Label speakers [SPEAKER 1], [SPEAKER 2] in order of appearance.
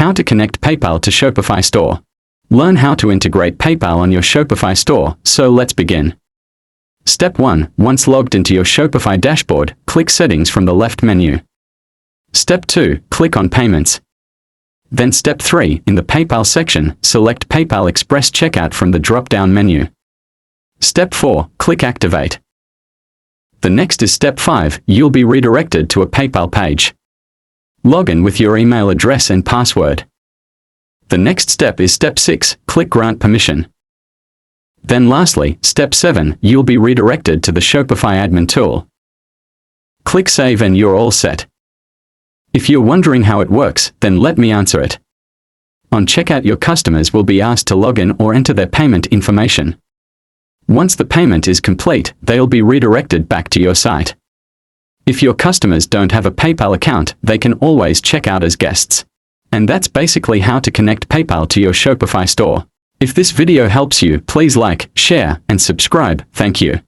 [SPEAKER 1] How to connect PayPal to Shopify store. Learn how to integrate PayPal on your Shopify store, so let's begin. Step 1. Once logged into your Shopify dashboard, click Settings from the left menu. Step 2. Click on Payments. Then Step 3. In the PayPal section, select PayPal Express Checkout from the drop-down menu. Step 4. Click Activate. The next is Step 5. You'll be redirected to a PayPal page. Log in with your email address and password. The next step is Step 6. Click Grant Permission. Then lastly, Step 7. You'll be redirected to the Shopify admin tool. Click Save and you're all set. If you're wondering how it works, then let me answer it. On checkout, your customers will be asked to log in or enter their payment information. Once the payment is complete, they'll be redirected back to your site. If your customers don't have a PayPal account, they can always check out as guests. And that's basically how to connect PayPal to your Shopify store. If this video helps you, please like, share, and subscribe. Thank you.